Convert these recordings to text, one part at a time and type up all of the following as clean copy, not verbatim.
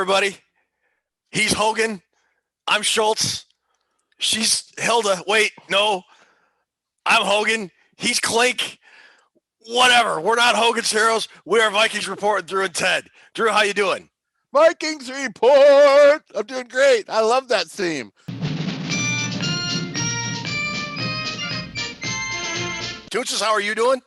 everybody. He's Hogan. I'm Schultz. She's Hilda. Wait, no. I'm Hogan. He's Klink. Whatever. We're not Hogan's Heroes. We are Vikings Report with Drew and Ted. Drew, how you doing? Vikings Report. I'm doing great. I love that theme. Tooches, how are you doing?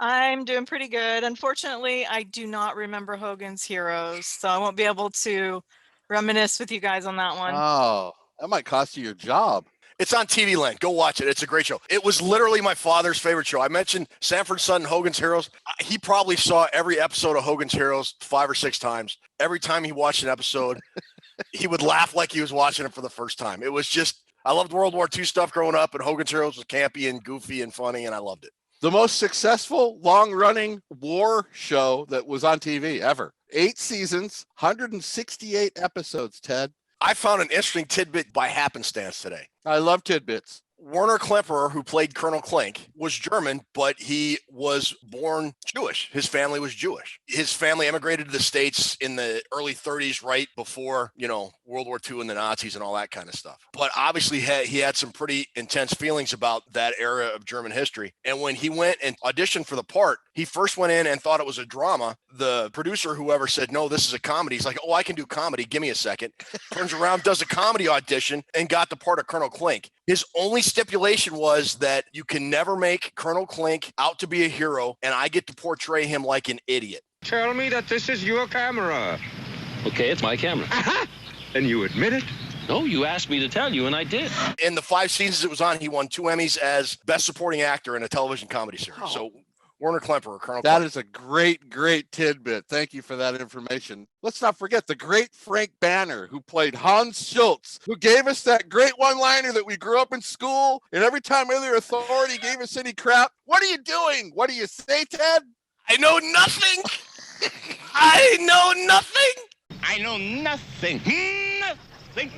I'm doing pretty good. Unfortunately, I do not remember Hogan's Heroes, so I won't be able to reminisce with you guys on that one. Oh, that might cost you your job. It's on TV Land. Go watch it. It's a great show. It was literally my father's favorite show. I mentioned Sanford Son and Hogan's Heroes. He probably saw every episode of Hogan's Heroes 5 or 6 times. Every time he watched an episode, he would laugh like he was watching it for the first time. It was just, I loved World War II stuff growing up, and Hogan's Heroes was campy and goofy and funny, and I loved it. The most successful, long-running war show that was on TV ever. 8 seasons, 168 episodes, Ted. I found an interesting tidbit by happenstance today. I love tidbits. Werner Klemperer, who played Colonel Klink, was German, but he was born Jewish. His family was Jewish. His family emigrated to the States in the early 30s, right before, World War II and the Nazis and all that kind of stuff. But obviously he had some pretty intense feelings about that era of German history. And when he went and auditioned for the part, he first went in and thought it was a drama. The producer, whoever, said, no, this is a comedy. He's like, oh, I can do comedy. Give me a second. Turns around, does a comedy audition, and got the part of Colonel Klink. His only stipulation was that you can never make Colonel Klink out to be a hero, and I get to portray him like an idiot. Tell me that this is your camera. Okay, it's my camera. And you admit it? No, you asked me to tell you, and I did. In the 5 seasons it was on, he won 2 Emmys as Best Supporting Actor in a television comedy series. Oh. So Werner Klemperer, Colonel That Klink. is a great tidbit. Thank you for that information. Let's not forget the great Frank Banner, who played Hans Schultz, who gave us that great one-liner that we grew up in school, and every time other authority gave us any crap, what are you doing? What do you say, Ted? I know nothing. I know nothing. I know nothing. Nothing.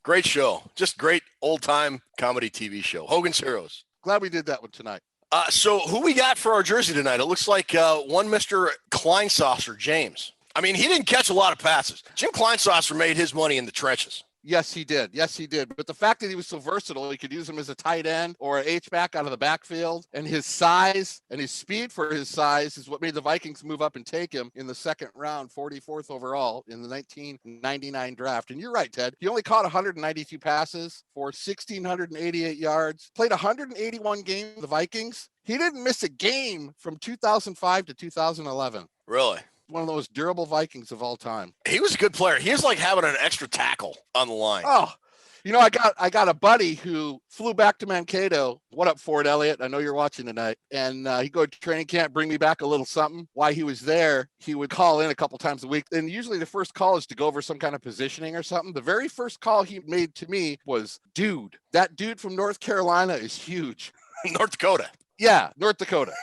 Great show. Just great old-time comedy TV show. Hogan's Heroes. Glad we did that one tonight. So who we got for our jersey tonight? It looks like one Mr. Kleinsasser, James. I mean, he didn't catch a lot of passes. Jim Kleinsasser made his money in the trenches. Yes, he did. But the fact that he was so versatile, he could use him as a tight end or an H-back out of the backfield, and his size and his speed for his size is what made the Vikings move up and take him in the second round, 44th overall in the 1999 draft. And you're right, Ted. He only caught 192 passes for 1,688 yards, played 181 games with the Vikings. He didn't miss a game from 2005 to 2011. Really? One of the most durable Vikings of all time. He was a good player. He was like having an extra tackle on the line. Oh, I got a buddy who flew back to Mankato. What up, Ford Elliott? I know you're watching tonight. And he'd go to training camp, bring me back a little something. While he was there, he would call in a couple times a week. And usually the first call is to go over some kind of positioning or something. The very first call he made to me was, dude, that dude from North Carolina is huge. North Dakota. Yeah, North Dakota.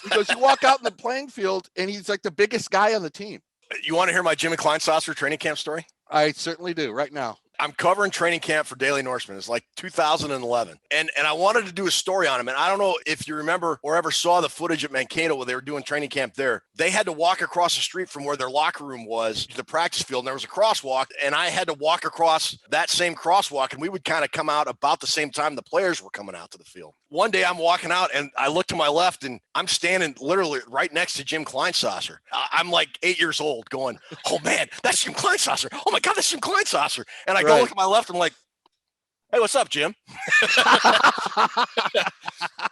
Because you walk out in the playing field and he's like the biggest guy on the team. You want to hear my Jimmy Kleinsasser training camp story? I certainly do right now. I'm covering training camp for Daily Norseman. It's like 2011. And I wanted to do a story on him. And I don't know if you remember or ever saw the footage at Mankato where they were doing training camp there. They had to walk across the street from where their locker room was to the practice field. And there was a crosswalk. And I had to walk across that same crosswalk. And we would kind of come out about the same time the players were coming out to the field. One day I'm walking out and I look to my left and I'm standing literally right next to Jim Kleinsasser. I'm like 8 years old going, oh man, that's Jim Kleinsasser. Oh my God, that's Jim Kleinsasser. And I go look at my left. I'm like, hey, what's up, Jim?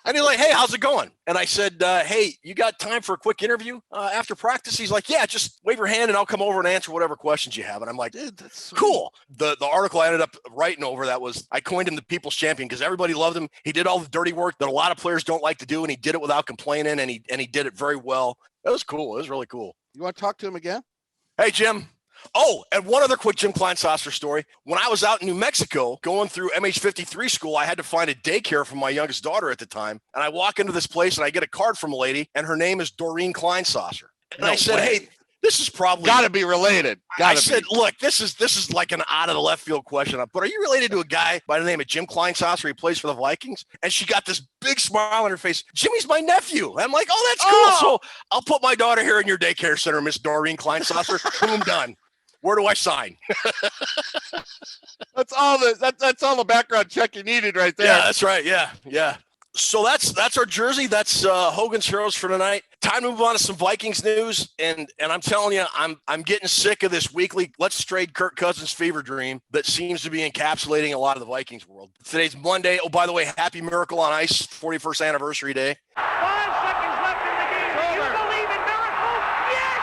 And he's like, hey, how's it going? And I said, hey, you got time for a quick interview after practice? He's like, yeah, just wave your hand and I'll come over and answer whatever questions you have. And I'm like, dude, that's sweet. Cool. The article I ended up writing over that was I coined him the people's champion because everybody loved him. He did all the dirty work that a lot of players don't like to do, and he did it without complaining, and he did it very well. It was cool. It was really cool. You want to talk to him again? Hey, Jim. Oh, and one other quick Jim Kleinsasser story. When I was out in New Mexico going through MH53 school, I had to find a daycare for my youngest daughter at the time. And I walk into this place and I get a card from a lady, and her name is Doreen Kleinsasser. And I said, hey, this is probably got to be related. I said, look, this is like an out of the left field question, but are you related to a guy by the name of Jim Kleinsasser? He plays for the Vikings. And she got this big smile on her face. Jimmy's my nephew. I'm like, oh, that's cool. So I'll put my daughter here in your daycare center, Miss Doreen Kleinsasser. Boom, done. Where do I sign? That's all the background check you needed right there. Yeah, that's right. Yeah. So that's our jersey. That's Hogan's Heroes for tonight. Time to move on to some Vikings news. And I'm telling you, I'm getting sick of this weekly let's trade Kirk Cousins fever dream that seems to be encapsulating a lot of the Vikings world. Today's Monday. Oh, by the way, happy Miracle on Ice 41st anniversary day. 5 seconds left in the game. Do you believe in miracles? Yes!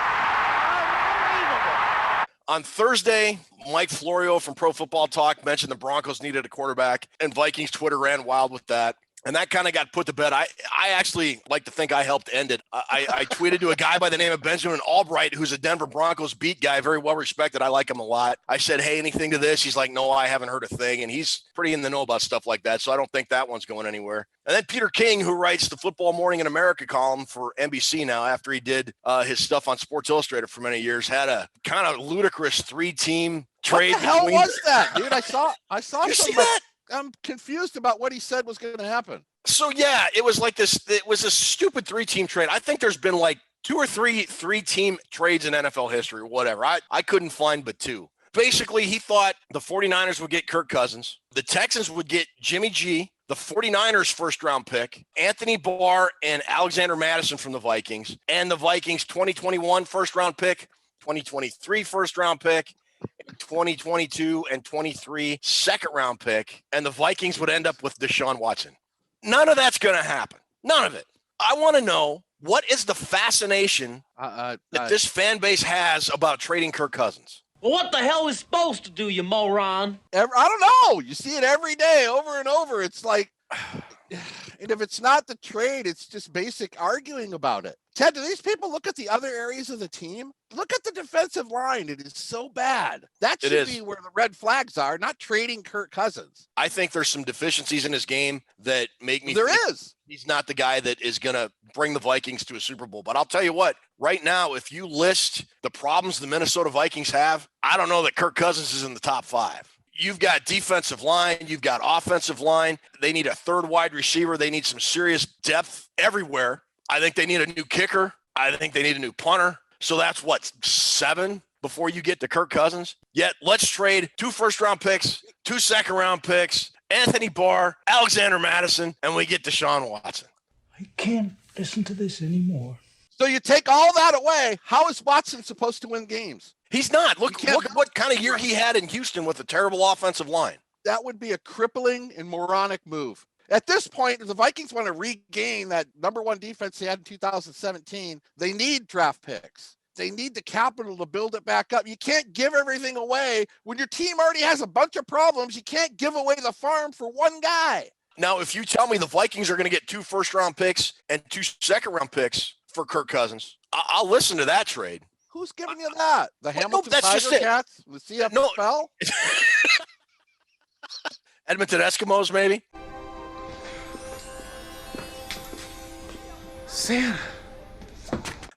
Unbelievable. On Thursday, Mike Florio from Pro Football Talk mentioned the Broncos needed a quarterback, and Vikings Twitter ran wild with that. And that kind of got put to bed. I actually like to think I helped end it. I tweeted to a guy by the name of Benjamin Albright, who's a Denver Broncos beat guy, very well respected. I like him a lot. I said, hey, anything to this? He's like, no, I haven't heard a thing. And he's pretty in the know about stuff like that. So I don't think that one's going anywhere. And then Peter King, who writes the Football Morning in America column for NBC now after he did his stuff on Sports Illustrated for many years, had a kind of ludicrous 3-team trade. What the hell was that, dude? I saw You see something. that? I'm confused about what he said was going to happen. So, yeah, it was like this. It was a stupid 3-team trade. I think there's been like 2 or 3 3-team trades in NFL history or whatever. I couldn't find but 2. Basically, he thought the 49ers would get Kirk Cousins. The Texans would get Jimmy G, the 49ers first-round pick, Anthony Barr, and Alexander Madison from the Vikings, and the Vikings 2021 first-round pick, 2023 first-round pick, 2022 and 23 second-round pick, and the Vikings would end up with Deshaun Watson. None of that's going to happen. None of it. I want to know, what is the fascination that this fan base has about trading Kirk Cousins? Well, what the hell is supposed to do, you moron? I don't know. You see it every day, over and over. It's like, and if it's not the trade, it's just basic arguing about it. Ted, do these people look at the other areas of the team? Look at the defensive line. It is so bad. That should be where the red flags are, not trading Kirk Cousins. I think there's some deficiencies in his game that make me think he's not the guy that is going to bring the Vikings to a Super Bowl. But I'll tell you what, right now, if you list the problems the Minnesota Vikings have, I don't know that Kirk Cousins is in the top 5. You've got defensive line. You've got offensive line. They need a third wide receiver. They need some serious depth everywhere. I think they need a new kicker. I think they need a new punter. So that's 7 before you get to Kirk Cousins. Yet let's trade 2 first-round picks, 2 second-round picks, Anthony Barr, Alexander Madison, and we get Deshaun Watson. I can't listen to this anymore. So you take all that away. How is Watson supposed to win games? He's not. Look what kind of year he had in Houston with a terrible offensive line. That would be a crippling and moronic move. At this point, if the Vikings want to regain that number 1 defense they had in 2017, they need draft picks. They need the capital to build it back up. You can't give everything away. When your team already has a bunch of problems, you can't give away the farm for one guy. Now, if you tell me the Vikings are going to get 2 first-round picks and 2 second-round picks for Kirk Cousins, I'll listen to that trade. Who's giving you that? The Hamilton that's Tiger Cats? The CFL? Edmonton Eskimos, maybe? Santa.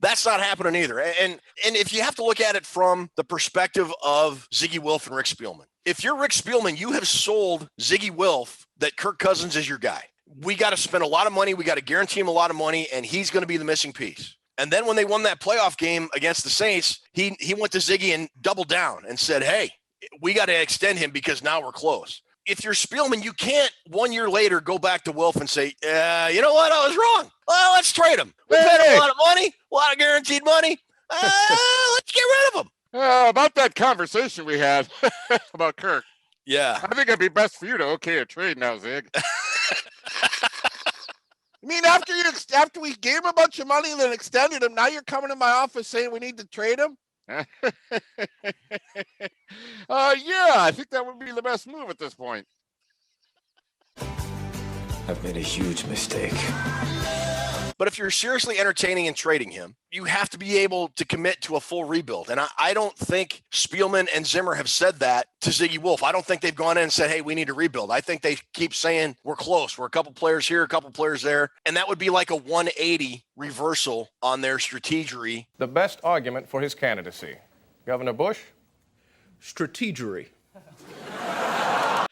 That's not happening either. And if you have to look at it from the perspective of Ziggy Wilf and Rick Spielman, if you're Rick Spielman, you have sold Ziggy Wilf that Kirk Cousins is your guy. We got to spend a lot of money. We got to guarantee him a lot of money, and he's going to be the missing piece. And then when they won that playoff game against the Saints, he went to Ziggy and doubled down and said, hey, we got to extend him because now we're close. If you're Spielman, you can't 1 year later go back to Wilf and say, you know what? I was wrong. Well, let's trade him. We paid a lot of money, a lot of guaranteed money. Let's get rid of him. About that conversation we had about Kirk. Yeah. I think it'd be best for you to okay a trade now, Zig. I mean, after we gave him a bunch of money and then extended him, now you're coming to my office saying we need to trade him? Yeah, I think that would be the best move at this point. I've made a huge mistake. But if you're seriously entertaining and trading him, you have to be able to commit to a full rebuild. And I don't think Spielman and Zimmer have said that to Ziggy Wolf. I don't think they've gone in and said, hey, we need to rebuild. I think they keep saying we're close. We're a couple players here, a couple players there. And that would be like a 180 reversal on their strategery. The best argument for his candidacy. Governor Bush? Strategery.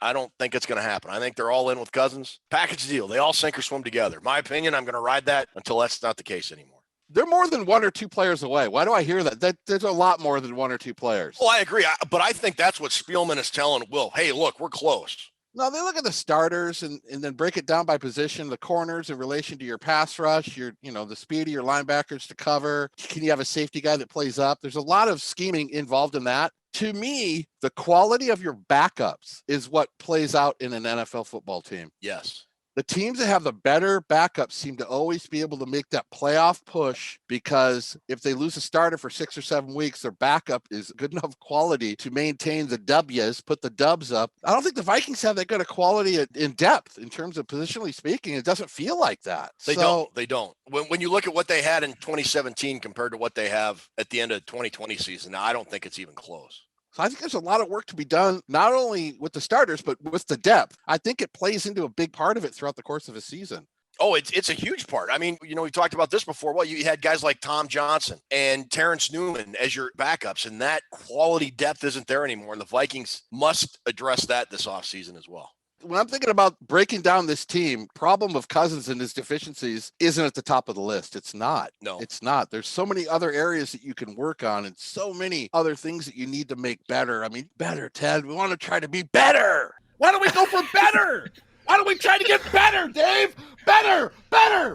I don't think it's going to happen. I think they're all in with Cousins. Package deal. They all sink or swim together. My opinion, I'm going to ride that until that's not the case anymore. They're more than 1 or 2 players away. Why do I hear that? There's a lot more than 1 or 2 players. Well, I agree. But I think that's what Spielman is telling Will. Hey, look, we're close. No, they look at the starters and then break it down by position, the corners in relation to your pass rush, the speed of your linebackers to cover. Can you have a safety guy that plays up? There's a lot of scheming involved in that. To me, the quality of your backups is what plays out in an NFL football team. Yes. The teams that have the better backups seem to always be able to make that playoff push, because if they lose a starter for 6 or 7 weeks, their backup is good enough quality to maintain the W's, put the dubs up. I don't think the Vikings have that good a quality in depth in terms of positionally speaking. It doesn't feel like that. They don't. When you look at what they had in 2017 compared to what they have at the end of 2020 season, now I don't think it's even close. So I think there's a lot of work to be done, not only with the starters, but with the depth. I think it plays into a big part of it throughout the course of a season. Oh, it's a huge part. I mean, we talked about this before. Well, you had guys like Tom Johnson and Terrence Newman as your backups, and that quality depth isn't there anymore. And the Vikings must address that this offseason as well. When I'm thinking about breaking down this team, problem of Cousins and his deficiencies isn't at the top of the list. It's not. No, it's not. There's so many other areas that you can work on and so many other things that you need to make better. I mean, better, Ted. We want to try to be better. Why don't we go for better? Why don't we try to get better, Dave? Better.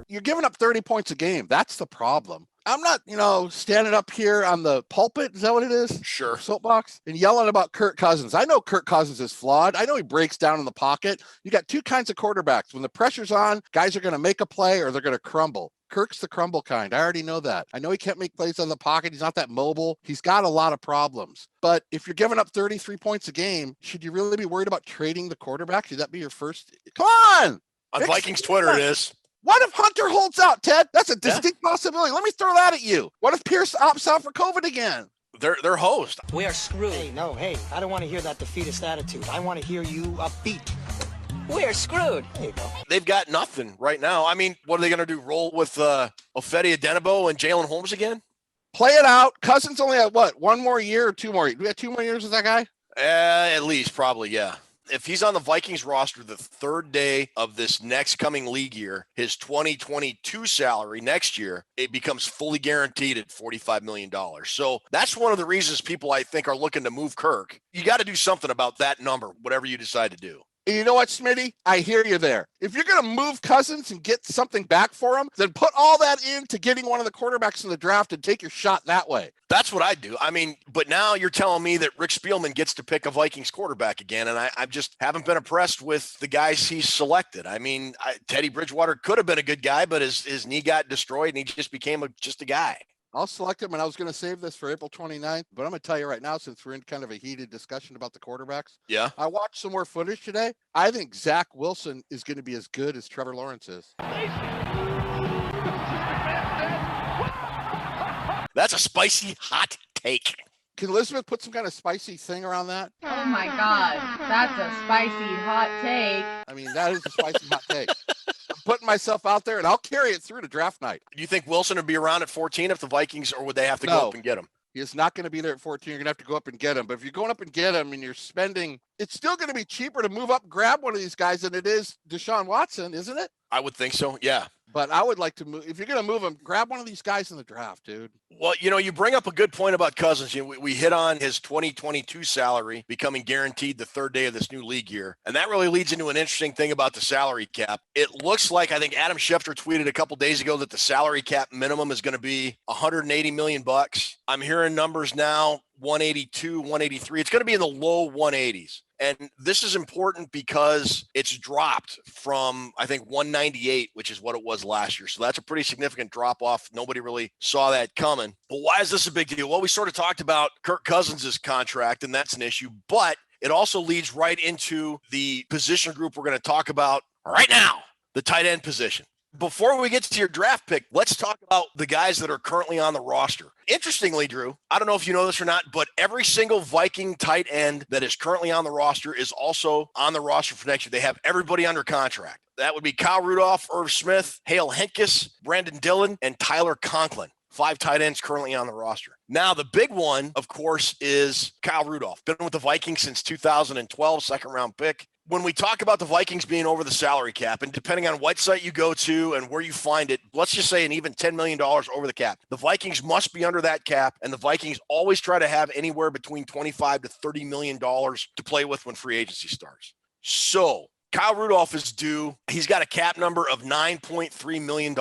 You're giving up 30 points a game. That's the problem. I'm not, standing up here on the pulpit. Is that what it is? Sure. Soapbox and yelling about Kirk Cousins. I know Kirk Cousins is flawed. I know he breaks down in the pocket. You got 2 kinds of quarterbacks. When the pressure's on, guys are going to make a play or they're going to crumble. Kirk's the crumble kind. I already know that. I know he can't make plays on the pocket. He's not that mobile. He's got a lot of problems. But if you're giving up 33 points a game, should you really be worried about trading the quarterback? Should that be your first? Come on. On Vikings Twitter, it is. What if Hunter holds out, Ted? That's a distinct possibility. Let me throw that at you. What if Pierce opts out for COVID again? Their host. We are screwed. Hey, I don't want to hear that defeatist attitude. I want to hear you upbeat. We are screwed. There you go. They've got nothing right now. I mean, what are they going to do? Roll with Ofedi Adenabo and Jalen Holmes again? Play it out. Cousins only had, 1 more year or 2 more? Do we have 2 more years with that guy? At least, probably, yeah. If he's on the Vikings roster the 3rd day of this next coming league year, his 2022 salary next year, it becomes fully guaranteed at $45 million. So that's one of the reasons people, I think, are looking to move Kirk. You got to do something about that number, whatever you decide to do. And you know what, Smitty? I hear you there. If you're going to move Cousins and get something back for him, then put all that into getting one of the quarterbacks in the draft and take your shot that way. That's what I do. I mean, but now you're telling me that Rick Spielman gets to pick a Vikings quarterback again, and I just haven't been impressed with the guys he's selected. I mean, Teddy Bridgewater could have been a good guy, but his knee got destroyed, and he just became just a guy. I'll select him, and I was going to save this for April 29th, but I'm going to tell you right now, since we're in kind of a heated discussion about the quarterbacks. Yeah. I watched some more footage today. I think Zach Wilson is going to be as good as Trevor Lawrence is. That's a spicy, hot take. Can Elizabeth put some kind of spicy thing around that? Oh my God, that's a spicy hot take. I mean, that is a spicy hot take. I'm putting myself out there, and I'll carry it through to draft night. Do you think Wilson would be around at 14 if the Vikings, or would they have to go up and get him? He is not going to be there at 14. You're going to have to go up and get him. But if you're going up and get him and you're spending, it's still going to be cheaper to move up and grab one of these guys than it is Deshaun Watson, isn't it? I would think so, yeah. But I would like to move. If you're going to move him, grab one of these guys in the draft, dude. Well, you bring up a good point about Cousins. We hit on his 2022 salary becoming guaranteed the 3rd day of this new league year. And that really leads into an interesting thing about the salary cap. It looks like, I think Adam Schefter tweeted a couple days ago that the salary cap minimum is going to be $180 million. I'm hearing numbers now, 182, 183. It's going to be in the low 180s. And this is important because it's dropped from, I think, 198, which is what it was last year. So that's a pretty significant drop off. Nobody really saw that coming. But why is this a big deal? Well, we sort of talked about Kirk Cousins' contract, and that's an issue. But it also leads right into the position group we're going to talk about right now, the tight end position. Before we get to your draft pick, let's talk about the guys that are currently on the roster. Interestingly, Drew, I don't know if you know this or not, but every single Viking tight end that is currently on the roster is also on the roster for next year. They have everybody under contract. That would be Kyle Rudolph, Irv Smith, Hale Henkes, Brandon Dillon, and Tyler Conklin. 5 tight ends currently on the roster. Now, the big one, of course, is Kyle Rudolph. Been with the Vikings since 2012, second-round pick. when we talk about the Vikings being over the salary cap, and depending on what site you go to and where you find it, let's just say an even $10 million over the cap. The Vikings must be under that cap, and the Vikings always try to have anywhere between $25 to $30 million to play with when free agency starts. So Kyle Rudolph is due. He's got a cap number of $9.3 million.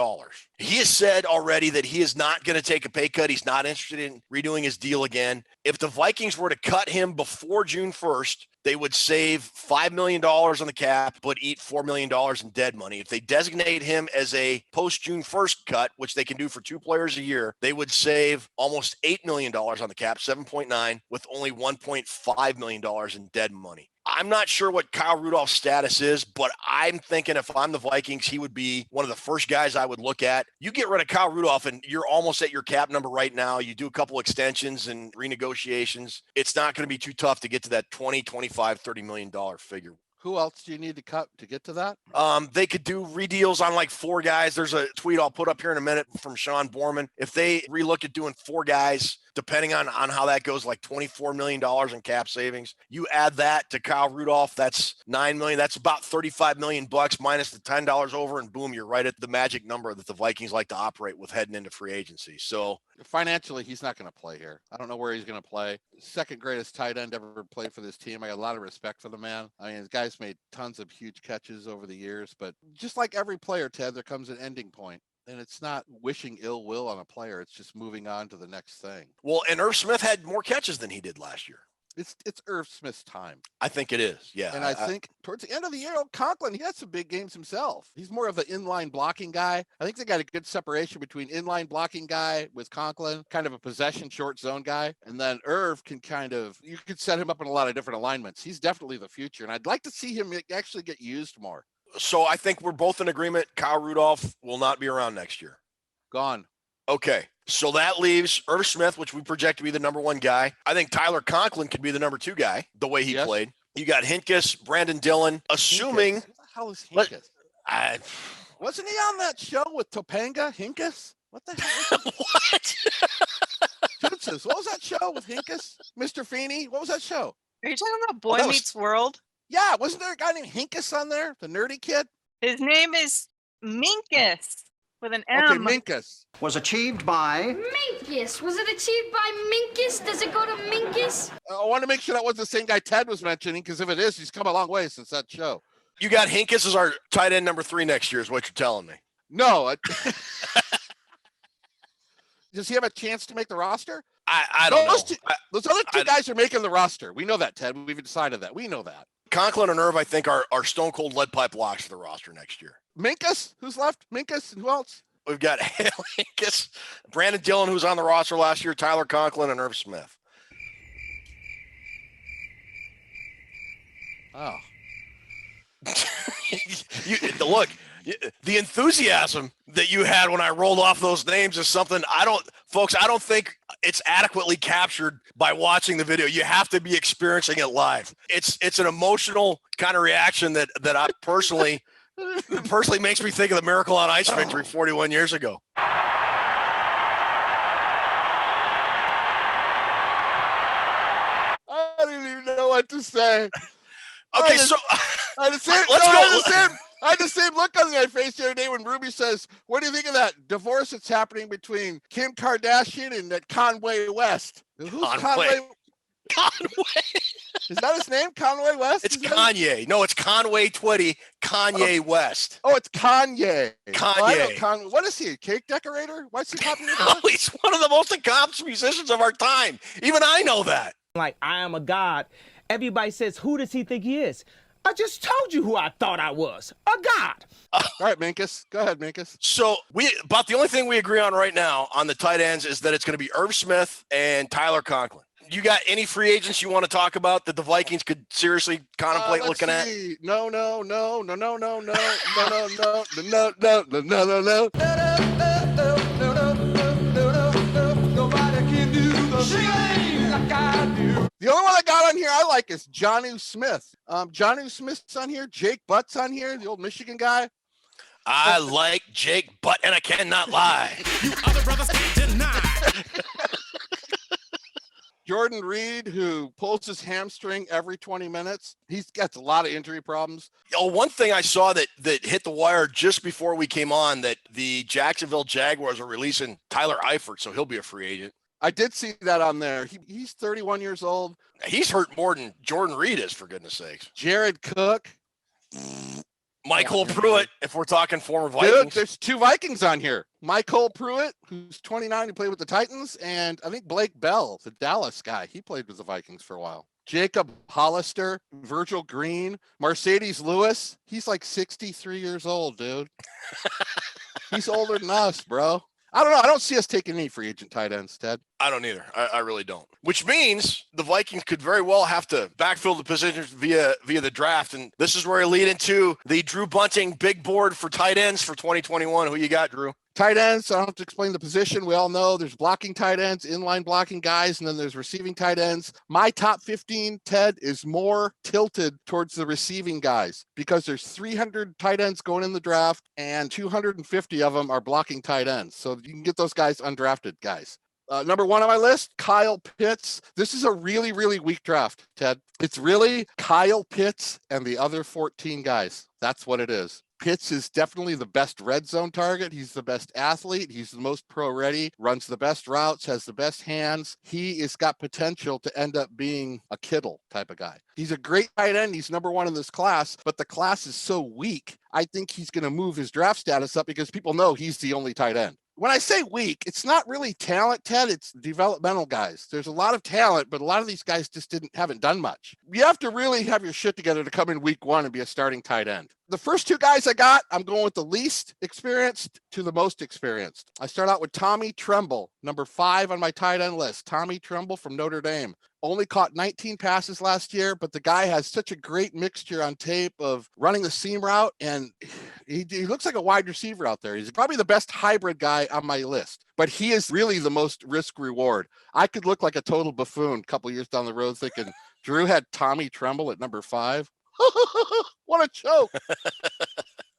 He has said already that he is not going to take a pay cut. He's not interested in redoing his deal again. If the Vikings were to cut him before June 1st, they would save $5 million on the cap, but eat $4 million in dead money. If they designate him as a post-June 1st cut, which they can do for 2 players a year, they would save almost $8 million on the cap, 7.9, with only $1.5 million in dead money. I'm not sure what Kyle Rudolph's status is, but I'm thinking if I'm the Vikings, he would be one of the first guys I would look at. You get rid of Kyle Rudolph and you're almost at your cap number right now. You do a couple extensions and renegotiations. It's not going to be too tough to get to that 20, 25, $30 million figure. Who else do you need to cut to get to that? They could do redeals on like 4 guys. There's a tweet I'll put up here in a minute from Sean Borman. If they relook at doing 4 guys, depending on how that goes, like $24 million in cap savings. You add that to Kyle Rudolph, that's $9 million. That's about $35 million bucks minus the $10 over, and boom, you're right at the magic number that the Vikings like to operate with heading into free agency. So financially, he's not going to play here. I don't know where he's going to play. Second greatest tight end ever played for this team. I got a lot of respect for the man. I mean, this guy's made tons of huge catches over the years, but just like every player, Ted, there comes an ending point. And it's not wishing ill will on a player. It's just moving on to the next thing. Well, and Irv Smith had more catches than he did last year. It's Irv Smith's time. I think it is, yeah. And I think towards the end of the year, Conklin, he had some big games himself. He's more of an inline blocking guy. I think they got a good separation between inline blocking guy with Conklin, kind of a possession short zone guy. And then Irv can you could set him up in a lot of different alignments. He's definitely the future. And I'd like to see him actually get used more. So I think we're both in agreement. Kyle Rudolph will not be around next year. Gone. Okay. So that leaves Irv Smith, which we project to be the number 1 guy. I think Tyler Conklin could be the number 2 guy, the way he played. You got Hinkes, Brandon Dillon, assuming. Who the hell is Hinkes? Wasn't he on that show with Topanga, Hinkes? What the hell? What? Tootses, what was that show with Hinkes? Mr. Feeney? What was that show? Are you talking about Boy Meets World? Yeah, wasn't there a guy named Hinkes on there? The nerdy kid? His name is Minkus with an M. Okay, Minkus. Was achieved by... Minkus. Was it achieved by Minkus? Does it go to Minkus? I want to make sure that was the same guy Ted was mentioning, because if it is, he's come a long way since that show. You got Hinkes as our tight end number 3 next year is what you're telling me. No. Does he have a chance to make the roster? I don't know. Those other 2 guys are making the roster. We know that, Ted. We've decided that. We know that. Conklin and Irv, I think, are stone cold lead pipe locks for the roster next year. Minkus? Who's left? Minkus and who else? We've got Hinkes, Brandon Dillon, who's on the roster last year, Tyler Conklin, and Irv Smith. Oh. Look, the enthusiasm that you had when I rolled off those names is something I don't think it's adequately captured by watching the video. You have to be experiencing it live. It's an emotional kind of reaction that I personally makes me think of the Miracle on Ice victory 41 years ago. I didn't even know what to say. Okay, so I had the same look on my face the other day when Ruby says, "What do you think of that divorce that's happening between Kim Kardashian and that Conway West?" Who's Conway? Is that his name? Conway West? It's Kanye. No, it's Conway Twitty. Kanye West. Oh, it's Kanye. Kanye. What is he? A cake decorator? Why's he popular? No, he's one of the most accomplished musicians of our time. Even I know that. Like, I am a god. Everybody says, who does he think he is? I just told you who I thought I was. A god. All right, Minkus. Go ahead, Minkus. So about the only thing we agree on right now on the tight ends is that it's going to be Irv Smith and Tyler Conklin. You got any free agents you want to talk about that the Vikings could seriously contemplate looking at? No. The only one I got on here I like is Jonnu Smith. Jonnu Smith's on here. Jake Butt's on here, the old Michigan guy. I like Jake Butt, and I cannot lie. You other brothers can't deny. Jordan Reed, who pulls his hamstring every 20 minutes. He's got a lot of injury problems. Oh, one thing I saw that hit the wire just before we came on, that the Jacksonville Jaguars are releasing Tyler Eifert, so he'll be a free agent. I did see that on there. He's 31 years old. He's hurt more than Jordan Reed is, for goodness sakes. Jared Cook. Michael Pruitt, if we're talking former Vikings. Dude, there's 2 Vikings on here. Michael Pruitt, who's 29, who played with the Titans, and I think Blake Bell, the Dallas guy. He played with the Vikings for a while. Jacob Hollister, Virgil Green, Mercedes Lewis. He's like 63 years old, dude. He's older than us, bro. I don't know. I don't see us taking any free agent tight ends, Ted. I don't either. I really don't. Which means the Vikings could very well have to backfill the positions via the draft. And this is where I lead into the Drew Bunting big board for tight ends for 2021. Who you got, Drew? Tight ends, I don't have to explain the position. We all know there's blocking tight ends, inline blocking guys, and then there's receiving tight ends. My top 15, Ted, is more tilted towards the receiving guys because there's 300 tight ends going in the draft and 250 of them are blocking tight ends. So you can get those guys undrafted guys. Number 1 on my list, Kyle Pitts. This is a really, really weak draft, Ted. It's really Kyle Pitts and the other 14 guys. That's what it is. Pitts is definitely the best red zone target. He's the best athlete. He's the most pro ready, runs the best routes, has the best hands. He has got potential to end up being a Kittle type of guy. He's a great tight end. He's number 1 in this class, but the class is so weak. I think he's going to move his draft status up because people know he's the only tight end. When I say weak, it's not really talent, Ted. It's developmental guys. There's a lot of talent, but a lot of these guys just haven't done much. You have to really have your shit together to come in week 1 and be a starting tight end. The first 2 guys I got, I'm going with the least experienced to the most experienced. I start out with Tommy Tremble, number 5 on my tight end list. Tommy Tremble from Notre Dame. Only caught 19 passes last year, but the guy has such a great mixture on tape of running the seam route, and he looks like a wide receiver out there. He's probably the best hybrid guy on my list, but he is really the most risk reward. I could look like a total buffoon a couple years down the road thinking Drew had Tommy Tremble at number 5. What a joke.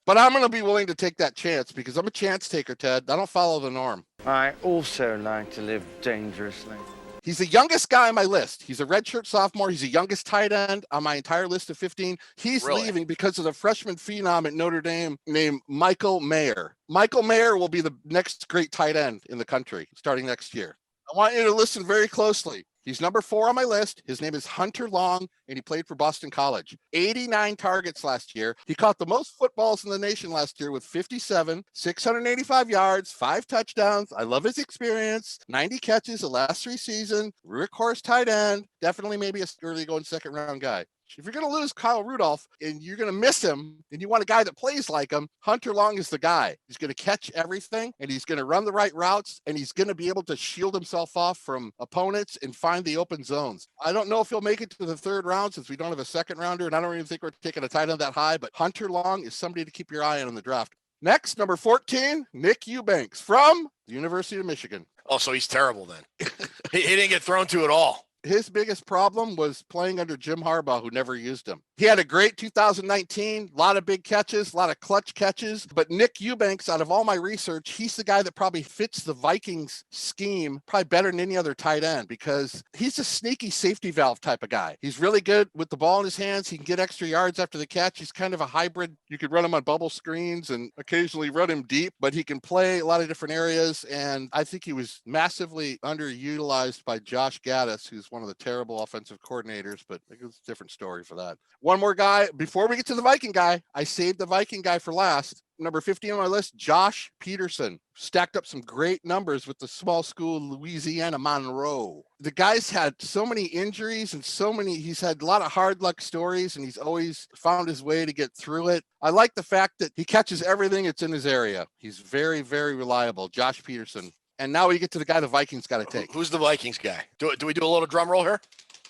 But I'm going to be willing to take that chance because I'm a chance taker, Ted. I don't follow the norm. I also like to live dangerously. He's the youngest guy on my list. He's a redshirt sophomore. He's the youngest tight end on my entire list of 15. He's leaving because of the freshman phenom at Notre Dame named Michael Mayer. Michael Mayer will be the next great tight end in the country starting next year. I want you to listen very closely. He's number 4 on my list. His name is Hunter Long, and he played for Boston College. 89 targets last year. He caught the most footballs in the nation last year with 57, 685 yards, 5 touchdowns. I love his experience. 90 catches the last 3 seasons. Workhorse tight end. Definitely maybe a early going second round guy. If you're going to lose Kyle Rudolph and you're going to miss him and you want a guy that plays like him, Hunter Long is the guy. He's going to catch everything and he's going to run the right routes and he's going to be able to shield himself off from opponents and find the open zones. I don't know if he'll make it to the 3rd round since we don't have a second rounder, and I don't even think we're taking a tight end that high, but Hunter Long is somebody to keep your eye on in the draft. Next, number 14, Nick Eubanks from the University of Michigan. Oh, so he's terrible then. he didn't get thrown to at all. His biggest problem was playing under Jim Harbaugh, who never used him. He had a great 2019, a lot of big catches, a lot of clutch catches. But Nick Eubanks, out of all my research, he's the guy that probably fits the Vikings scheme probably better than any other tight end because he's a sneaky safety valve type of guy. He's really good with the ball in his hands. He can get extra yards after the catch. He's kind of a hybrid. You could run him on bubble screens and occasionally run him deep, but he can play a lot of different areas. And I think he was massively underutilized by Josh Gaddis, who's one of the terrible offensive coordinators, but it's a different story for that. One more guy before we get to the Viking guy. I saved the Viking guy for last. Number 15 on my list, Josh Peterson. Stacked up some great numbers with the small school Louisiana Monroe. The guy's had so many injuries and he's had a lot of hard luck stories and he's always found his way to get through it. I like the fact that he catches everything that's in his area. He's very, very reliable. Josh Peterson. And now we get to the guy the Vikings got to take. Who's the Vikings guy? Do we do a little drum roll here?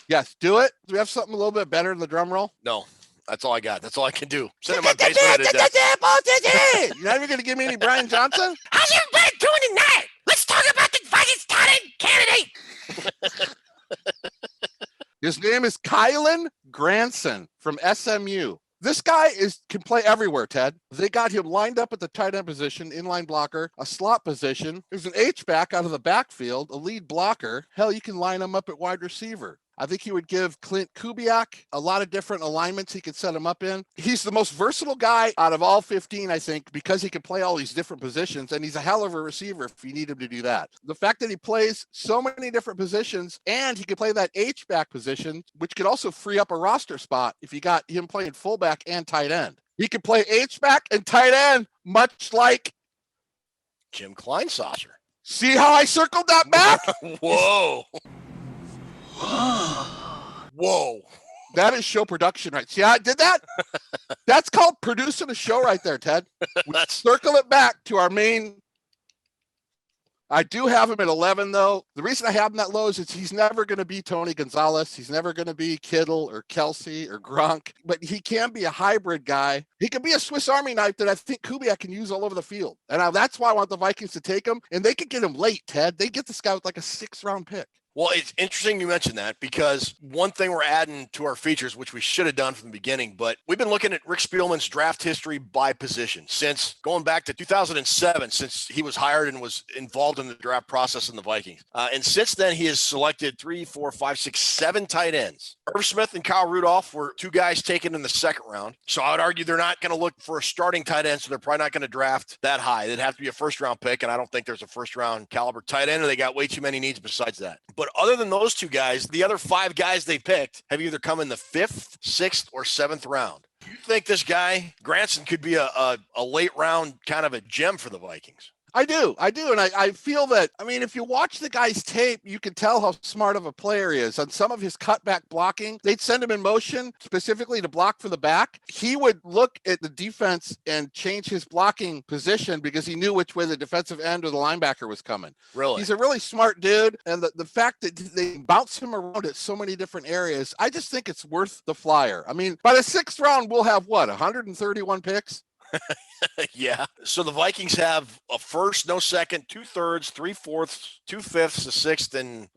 Yes, do it. Do we have something a little bit better than the drum roll? No, that's all I got. That's all I can do. Sit in my basement at a desk. You're not even going to give me any Brian Johnson? How's everybody doing tonight? Let's talk about the Vikings tight end candidate. His name is Kylan Granson from SMU. This guy can play everywhere, Ted. They got him lined up at the tight end position, inline blocker, a slot position. There's an H-back out of the backfield, a lead blocker. Hell, you can line him up at wide receiver. I think he would give Clint Kubiak a lot of different alignments he could set him up in. He's the most versatile guy out of all 15, I think, because he can play all these different positions, and he's a hell of a receiver if you need him to do that. The fact that he plays so many different positions, and he can play that H-back position, which could also free up a roster spot if you got him playing fullback and tight end. He could play H-back and tight end, much like Jim Kleinsasser. See how I circled that back? Whoa. Whoa. That is show production, right? See how I did that? That's called producing a show right there, Ted. Circle it back to our main. I do have him at 11, though. The reason I have him that low is he's never going to be Tony Gonzalez. He's never going to be Kittle or Kelsey or Gronk, but he can be a hybrid guy. He can be a Swiss Army knife that I think Kubiak can use all over the field. And that's why I want the Vikings to take him. And they could get him late, Ted. They get this guy with like a 6th-round pick. Well, it's interesting you mentioned that because one thing we're adding to our features, which we should have done from the beginning, but we've been looking at Rick Spielman's draft history by position since going back to 2007, since he was hired and was involved in the draft process in the Vikings. And since then, he has selected 3, 4, 5, 6, 7 tight ends. Irv Smith and Kyle Rudolph were 2 guys taken in the 2nd round. So I would argue they're not going to look for a starting tight end, so they're probably not going to draft that high. It'd have to be a 1st-round pick, and I don't think there's a 1st-round caliber tight end, and they got way too many needs besides that. But other than those 2 guys, the other 5 guys they picked have either come in the 5th, 6th, or 7th round. You think this guy, Granson, could be a late round kind of a gem for the Vikings? I do. And I feel that, I mean, if you watch the guy's tape, you can tell how smart of a player he is. On some of his cutback blocking, they'd send him in motion specifically to block for the back. He would look at the defense and change his blocking position because he knew which way the defensive end or the linebacker was coming. Really? He's a really smart dude. And the fact that they bounce him around at so many different areas, I just think it's worth the flyer. I mean, by the 6th round, we'll have 131 picks? Yeah. So the Vikings have a 1st, no 2nd, 2 3rds, 3 4ths, 2 5ths, a 6th, and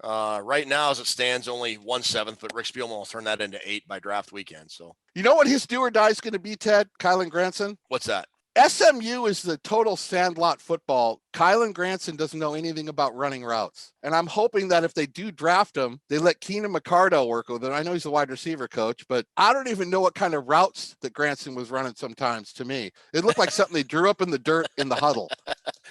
right now as it stands, only 1 7th, but Rick Spielman will turn that into 8 by draft weekend. So you know what his do or die is going to be, Ted? Kylan Granson? What's that? SMU is the total sandlot football. Kylan Granson doesn't know anything about running routes. And I'm hoping that if they do draft him, they let Keenan McCardell work with it. I know he's a wide receiver coach, but I don't even know what kind of routes that Granson was running sometimes to me. It looked like something they drew up in the dirt in the huddle.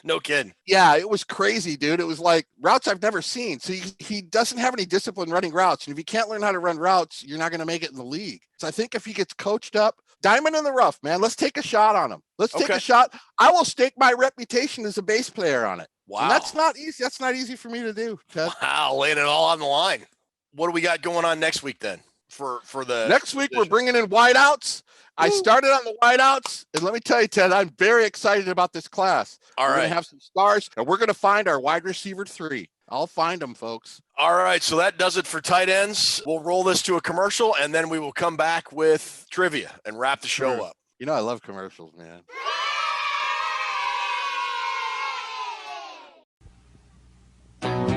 No kidding. Yeah, it was crazy, dude. It was like routes I've never seen. So he doesn't have any discipline running routes. And if you can't learn how to run routes, you're not going to make it in the league. So I think if he gets coached up, diamond in the rough, man, let's take a shot on him. Let's take a shot. I will stake my reputation as a base player on it. Wow. And that's not easy. That's not easy for me to do, Ted. Wow, laying it all on the line. What do we got going on next week then? For the next week, we're bringing in wideouts. I started on the wideouts, and let me tell you, Ted, I'm very excited about this class. We're going to have some stars, and we're going to find our wide receiver 3. I'll find them, folks. All right, so that does it for tight ends. We'll roll this to a commercial, and then we will come back with trivia and wrap the show up. You know I love commercials, man.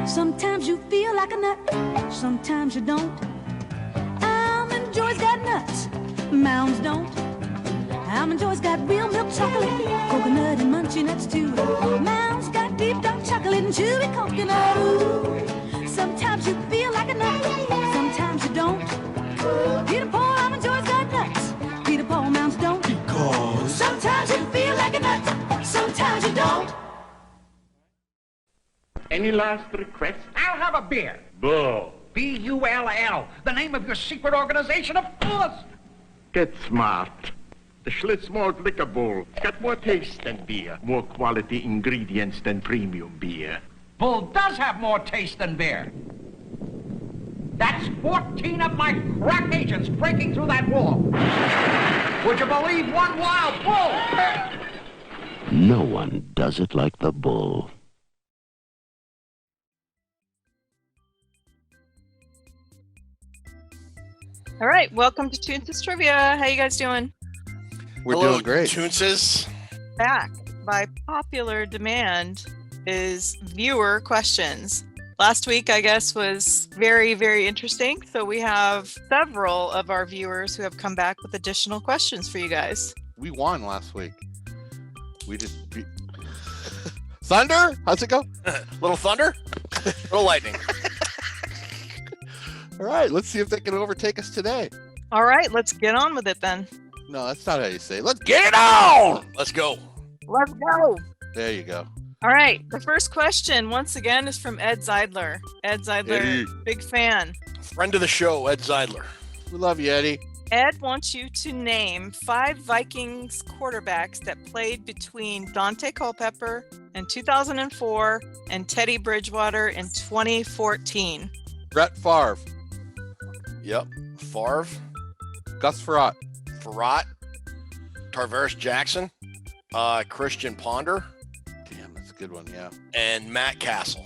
Sometimes you feel like a nut, sometimes you don't. Almond Joy's got nuts, Mounds don't. Almond Joy's got real milk chocolate, coconut and munchy nuts too. Mounds got deep dark chocolate and chewy coconut. Ooh. Sometimes you feel like a nut, sometimes you don't. Peter Paul, Almond Joy's got nuts, Peter Paul, Mounds don't. Because sometimes you feel like a nut, sometimes you don't. Any last requests? I'll have a beer. Bull. B-U-L-L. The name of your secret organization, of course. Get smart. The Schlitz Malt Liquor Bowl. It's got more taste than beer, more quality ingredients than premium beer. Bull does have more taste than beer. That's 14 of my crack agents breaking through that wall. Would you believe one wild bull? No one does it like the bull. All right, welcome to Toonses Trivia. How you guys doing? We're doing great. Toonses. Back by popular demand is viewer questions. Last week, I guess, was very, very interesting. So we have several of our viewers who have come back with additional questions for you guys. We won last week. We just Thunder? How's it go? Little thunder, little lightning. All right, let's see if they can overtake us today. All right, let's get on with it then. No, that's not how you say it. Let's get it on! Let's go. Let's go. There you go. All right, the first question, once again, is from Ed Zeidler. Ed Zeidler, Eddie. big fan. Friend of the show, Ed Zeidler. We love you, Eddie. Ed wants you to name 5 Vikings quarterbacks that played between Dante Culpepper in 2004 and Teddy Bridgewater in 2014. Brett Favre. Yep. Favre. Gus Frerotte. Frerotte. Tarvaris Jackson. Christian Ponder. Damn, that's a good one, yeah. And Matt Castle.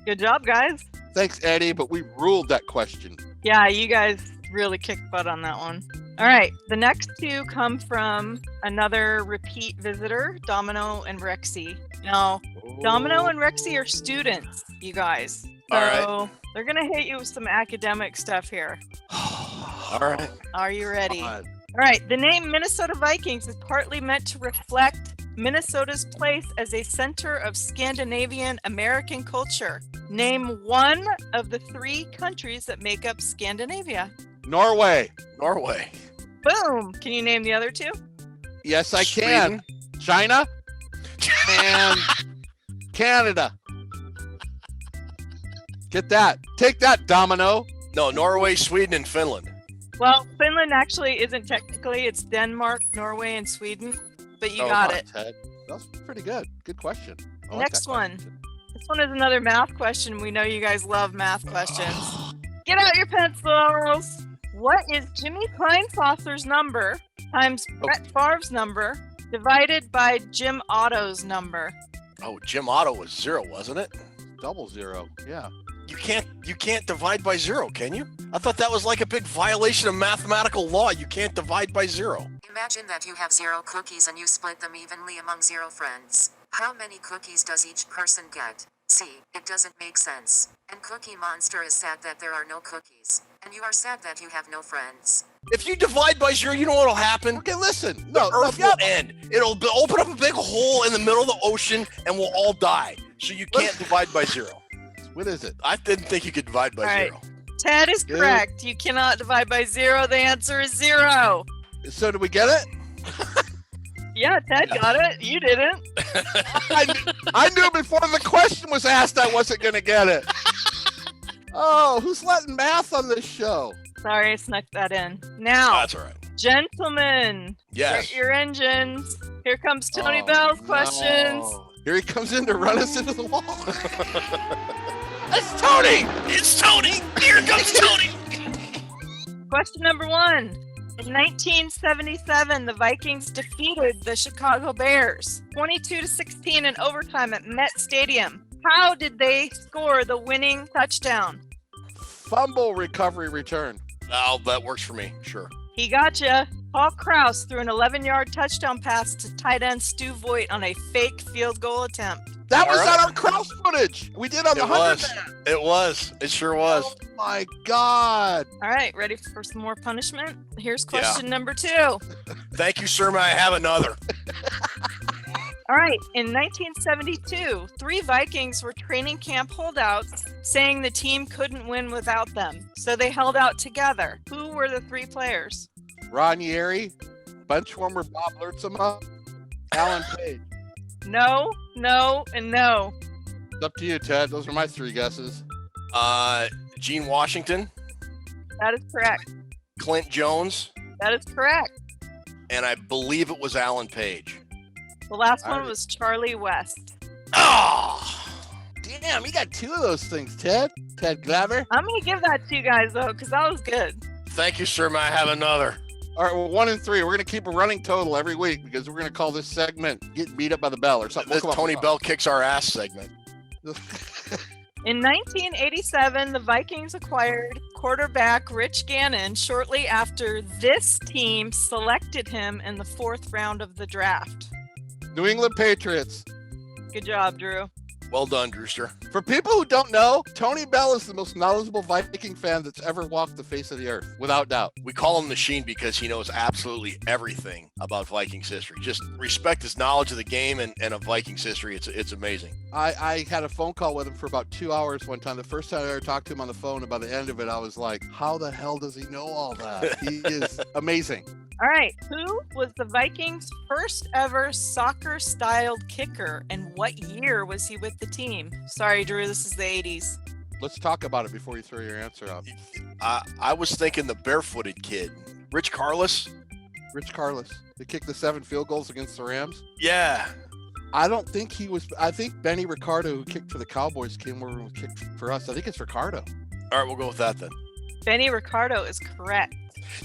Good job, guys. Thanks, Eddie, but we ruled that question. Yeah, you guys really kicked butt on that one. All right, the next 2 come from another repeat visitor, Domino and Rexy. Now, Domino and Rexy are students, you guys. So All right. they're going to hit you with some academic stuff here. All right. Are you ready? God. All right, the name Minnesota Vikings is partly meant to reflect Minnesota's place as a center of Scandinavian American culture. Name one of the 3 countries that make up Scandinavia. Norway. Norway. Boom. Can you name the other 2? Yes, I can. China and Canada. Get that. Take that, Domino. No, Norway, Sweden, and Finland. Well, Finland actually isn't technically. It's Denmark, Norway, and Sweden. But you got it. Ted. That's pretty good. Good question. I like Next that one. question. This one is another math question. We know you guys love math questions. Get out your pencils. What is Jimmy Kleinfosser's number times Brett Favre's number divided by Jim Otto's number? Oh, Jim Otto was 0, wasn't it? 00. Yeah. You can't divide by 0, can you? I thought that was like a big violation of mathematical law. You can't divide by 0. Imagine that you have 0 cookies and you split them evenly among 0 friends. How many cookies does each person get? See, it doesn't make sense. And Cookie Monster is sad that there are no cookies. And you are sad that you have no friends. If you divide by 0, you know what'll happen? Okay, listen. The Earth will end. It'll open up a big hole in the middle of the ocean and we'll all die. So you can't divide by 0. What is it? I didn't think you could divide by 0. Ted is correct. You cannot divide by 0. The answer is 0. So did we get it? Yeah, Ted got it. You didn't. I knew before the question was asked I wasn't going to get it. Oh, who's letting math on this show? Sorry, I snuck that in. Now, that's all right. Gentlemen, yes. Start your engines. Here comes Tony Bell's questions. Here he comes in to run us into the wall. It's Tony! It's Tony! Here comes Tony! Question number 1. In 1977, the Vikings defeated the Chicago Bears 22-16 in overtime at Met Stadium. How did they score the winning touchdown? Fumble recovery return. Oh, that works for me. Sure. He gotcha. Paul Krause threw an 11-yard touchdown pass to tight end Stu Voigt on a fake field goal attempt. That was on our Krause footage. We did on the 100 man. It was. It sure was. Oh my God. All right, ready for some more punishment? Here's question number 2. Thank you, sir. May I have another? All right, in 1972, 3 Vikings were training camp holdouts, saying the team couldn't win without them. So they held out together. Who were the 3 players? Ron Yeri, benchwarmer Bob Lurtzema, Alan Page. No, no, and no. It's up to you, Ted. Those are my 3 guesses. Gene Washington. That is correct. Clint Jones. That is correct. And I believe it was Alan Page. The last one was Charlie West. Oh! Damn, you got 2 of those things, Ted. Ted Glover. I'm going to give that to you guys, though, because that was good. Thank you, sir. May I have another? All right, well, 1 and 3. We're going to keep a running total every week because we're going to call this segment Getting Beat Up by the Bell or something. The Tony Bell Kicks Our Ass segment. In 1987, the Vikings acquired quarterback Rich Gannon shortly after this team selected him in the 4th round of the draft. New England Patriots. Good job, Drew. Well done, Drewster. For people who don't know, Tony Bell is the most knowledgeable Viking fan that's ever walked the face of the earth, without doubt. We call him Machine because he knows absolutely everything about Vikings history. Just respect his knowledge of the game and of Vikings history. It's amazing. I had a phone call with him for about 2 hours one time. The first time I ever talked to him on the phone, and by the end of it, I was like, how the hell does he know all that? He is amazing. All right. Who was the Vikings' first ever soccer-styled kicker, and what year was he with the team? Sorry, Drew, this is the 80s. Let's talk about it before you throw your answer out. I was thinking the barefooted kid. Rich Carlos? Rich Carlos. They kicked the 7 field goals against the Rams? Yeah. I don't think he was. I think Benny Ricardo, who kicked for the Cowboys, came over and kicked for us. I think it's Ricardo. All right, we'll go with that then. Benny Ricardo is correct.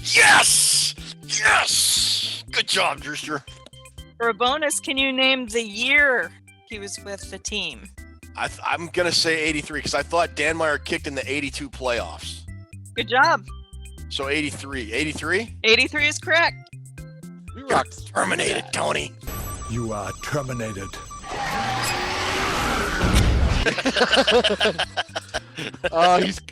Yes! Yes! Good job, Drewster. For a bonus, can you name the year he was with the team? I'm going to say 83 because I thought Dan Meyer kicked in the 82 playoffs. Good job. So 83. 83? 83 is correct. You rocked. Terminated, Tony. You are terminated.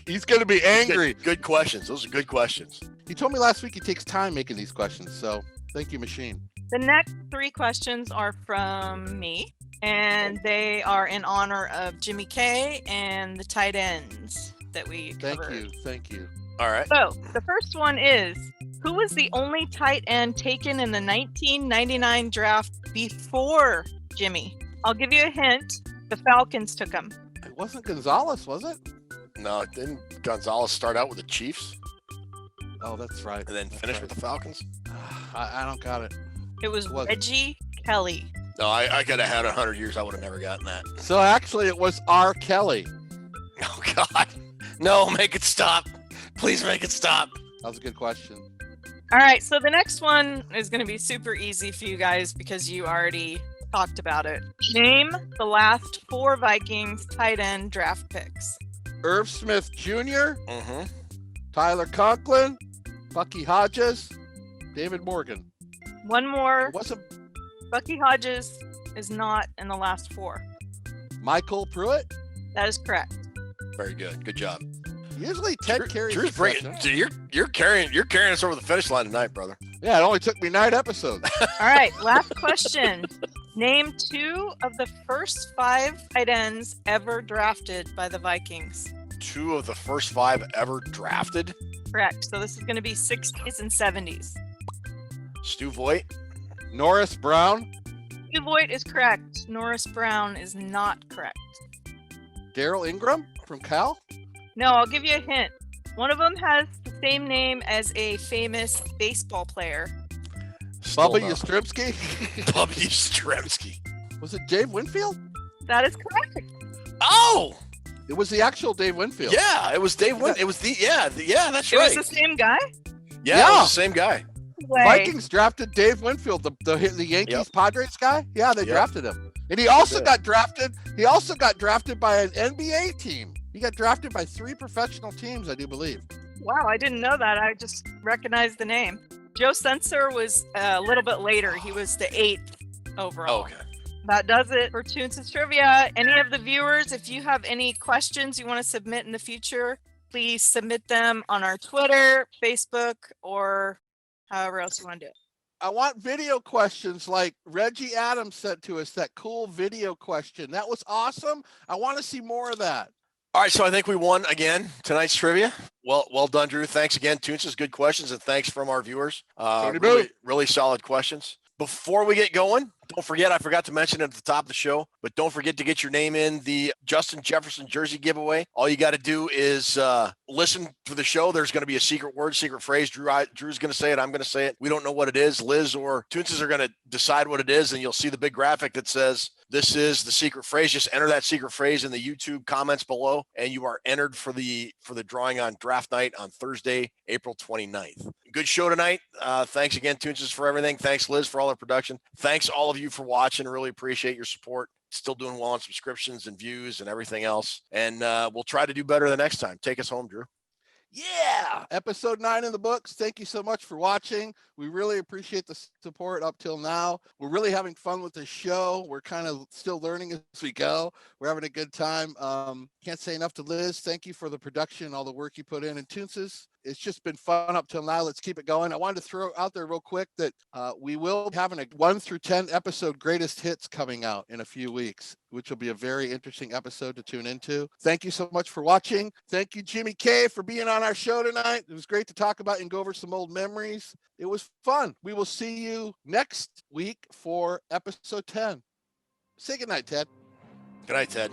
He's going to be angry. Good questions. Those are good questions. He told me last week he takes time making these questions, so thank you, Machine. The next 3 questions are from me, and they are in honor of Jimmy K and the tight ends that we covered. Thank you. All right. So the first one is, who was the only tight end taken in the 1999 draft before Jimmy? I'll give you a hint. The Falcons took him. It wasn't Gonzalez, was it? No, didn't Gonzalez start out with the Chiefs? Oh, that's right. And then finish with the Falcons? I don't got it. It was Reggie Kelly. No, I could have had 100 years. I would have never gotten that. So actually, it was R. Kelly. Oh, God. No, make it stop. Please make it stop. That was a good question. All right, so the next one is going to be super easy for you guys because you already talked about it. Name the last 4 Vikings tight end draft picks. Irv Smith Jr., Mm-hmm. Tyler Conklin, Bucky Hodges, David Morgan. One more. It wasn't Bucky Hodges is not in the last 4. Michael Pruitt? That is correct. Very good. Good job. Usually Ted carries. Drew's bringing. You're carrying us over the finish line tonight, brother. Yeah, it only took me 9 episodes. All right, last question. Name 2 of the first 5 tight ends ever drafted by the Vikings. 2 of the first 5 ever drafted? Correct. So this is going to be 60s and 70s. Stu Voigt? Norris Brown? Stu Voigt is correct. Norris Brown is not correct. Daryl Ingram from Cal? No, I'll give you a hint. One of them has the same name as a famous baseball player. Bubba Yastrzemski? Bubba Yastrzemski. Was it Dave Winfield? That is correct. Oh! It was the actual Dave Winfield. Yeah, it was Dave Winfield. It was that's It right. was the same guy? Yeah, it was the same guy. Vikings drafted Dave Winfield, the Yankees Padres guy. Yeah, they drafted him. And he also got drafted. He also got drafted by an NBA team. He got drafted by 3 professional teams, I do believe. Wow, I didn't know that. I just recognized the name. Joe Sensor was a little bit later. He was the 8th overall. Okay. That does it for Toons' Trivia. Any of the viewers, if you have any questions you want to submit in the future, please submit them on our Twitter, Facebook, or however else you want to do it. I want video questions like Reggie Adams sent to us, that cool video question. That was awesome. I want to see more of that. All right, so I think we won again tonight's trivia. Well done, Drew. Thanks again, Toons. Good questions, and thanks from our viewers. Really solid questions. Before we get going, don't forget, I forgot to mention it at the top of the show, but don't forget to get your name in the Justin Jefferson jersey giveaway. All you got to do is listen to the show. There's going to be a secret word, secret phrase. Drew's going to say it. I'm going to say it. We don't know what it is. Liz or Toons are going to decide what it is, and you'll see the big graphic that says, this is the secret phrase. Just enter that secret phrase in the YouTube comments below, and you are entered for the drawing on draft night on Thursday, April 29th. Good show tonight. Thanks again, Toons, for everything. Thanks, Liz, for all the production. Thanks all of you for watching. Really appreciate your support. Still doing well on subscriptions and views and everything else. And we'll try to do better the next time. Take us home, Drew. Yeah. Episode 9 in the books. Thank you so much for watching. We really appreciate the support up till now. We're really having fun with the show. We're kind of still learning as we go. We're having a good time. Can't say enough to Liz. Thank you for the production, all the work you put in. And Toonses, it's just been fun up till now. Let's keep it going. I wanted to throw out there real quick that we will be having a 1 through 10 episode greatest hits coming out in a few weeks, which will be a very interesting episode to tune into. Thank you so much for watching. Thank you, Jimmy K, for being on our show tonight. It was great to talk about and go over some old memories. It was fun. We will see you next week for episode 10. Say goodnight, Ted. Good night, Ted.